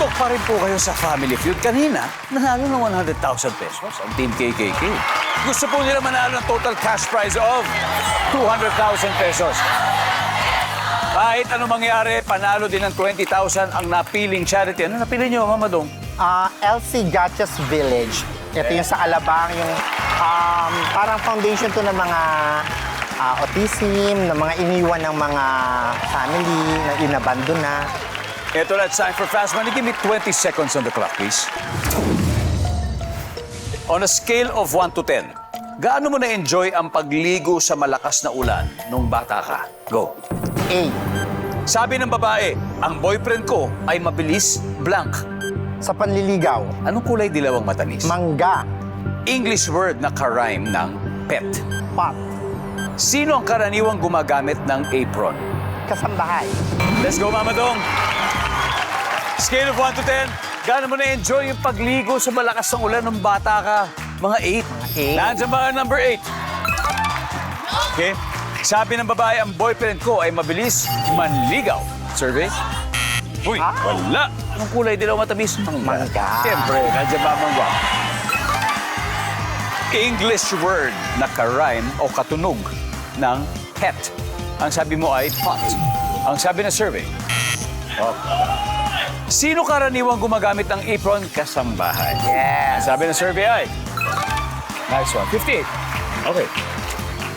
Pasok pa rin po kayo sa Family Feud. Kanina, nanalo ng 100,000 pesos ang Team KKK. Gusto po nila manalo ng total cash prize of 200,000 pesos. Kahit ano mangyari, panalo din ng 20,000 ang napiling charity. Ano napili nyo, Mama Dong? LC Gachas Village. Ito yung sa Alabang, yung parang foundation to ng mga autism, ng mga iniwan ng mga family na inabandon na. Ito na, it's time for Fast Money. Give me 20 seconds on the clock, please. On a scale of 1 to 10, gaano mo na-enjoy ang pagligo sa malakas na ulan nung bata ka? Go. A. Sabi ng babae, ang boyfriend ko ay mabilis, blank. Sa panliligaw, Anong kulay dilaw ang matamis? mangga, English word na ka-rhyme ng pet. pot, Sino ang karaniwang gumagamit ng apron? kasambahay. Let's go, Mama Dong! Scale of 1 to 10, gaano mo na-enjoy yung pagligo sa malakas ng ulan nung bata ka? Mga 8. Eight. Nandiyan ba ang number 8? Okay. Sabi ng babae, ang boyfriend ko ay mabilis manligaw. Survey? Uy, wala. Anong kulay dilaw matamis? Mangga. Siyempre, nandiyan ba ang mangga? English word na ka-rhyme o katunog ng pet. Ang sabi mo ay pot. Ang sabi ng survey, sino karaniwang gumagamit ng apron? Kasambahay. Ang Yes. sabi ng survey ay, nice one, 58. Okay.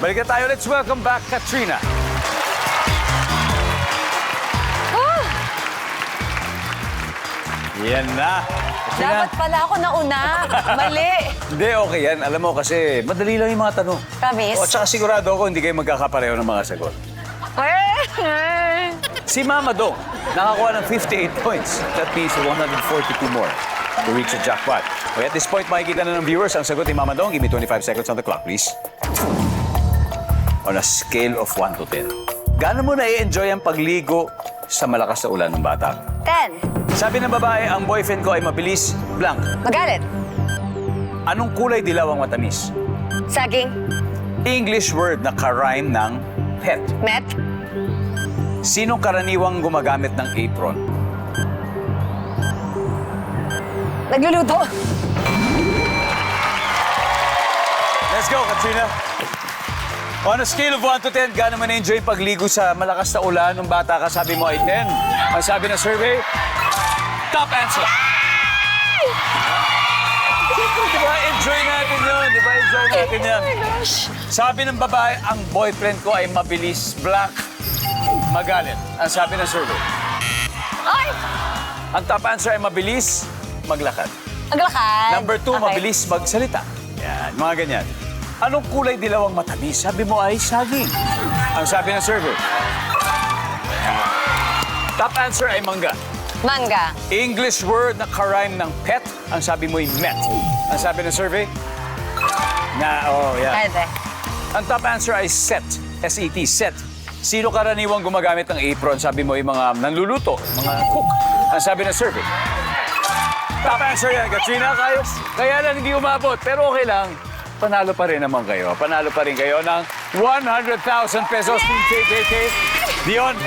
Balik na tayo. Let's welcome back Katrina. Yan na. Katrina. Dapat pala ako nauna. Mali. Hindi, okay yan. Alam mo kasi madali lang yung mga tanong. Promise? O, at saka sigurado ako hindi kayo magkakapareho ng mga sagot. Si Mama Dong, nakakuha ng 58 points. That means 142 more to reach the jackpot. Okay, at this point, makikita na ng viewers ang sagot ni Mama Dong. Give me 25 seconds on the clock, please. On a scale of 1 to 10, gaano mo na-enjoy ang pagligo sa malakas na ulan ng bata? 10. Sabi ng babae, ang boyfriend ko ay mabilis, blank. Magalit. Anong kulay dilaw ang matamis? Saging. English word na ka-rhyme ng pet. Met. Sinong karaniwang gumagamit ng apron? Nagluluto. Let's go, Katrina. On a scale of 1 to 10, gaano mo na-enjoy yung pagligo sa malakas na ulan nung bata ka? Sabi mo ay 10. Ang sabi ng survey, top answer. Di ba? Enjoy natin yun. Di ba? Enjoy natin yan. Sabi ng babae, ang boyfriend ko ay mabilis, black, magalit. Ang sabi ng survey. Ay! Ang top answer ay mabilis, maglakad. Maglakad. Number 2, Okay. mabilis magsalita. Yan, mga ganyan. Anong kulay dilaw ang matamis? Sabi mo ay saging. Ang sabi ng survey. Top answer ay mangga. Mangga. English word na ka-rhyme ng pet. Ang sabi mo ay met. Ang sabi ng survey? Yan. Pwede. Ang top answer ay set. S-E-T, set. Sino karaniwang gumagamit ng apron? Sabi mo ay mga nanluluto, mga cook. Ang sabi ng survey. Top answer yan, Katrina. Kaya lang hindi umabot, pero okay lang. Panalo pa rin naman kayo. Panalo pa rin kayo ng 100,000 pesos from KKK. Dion,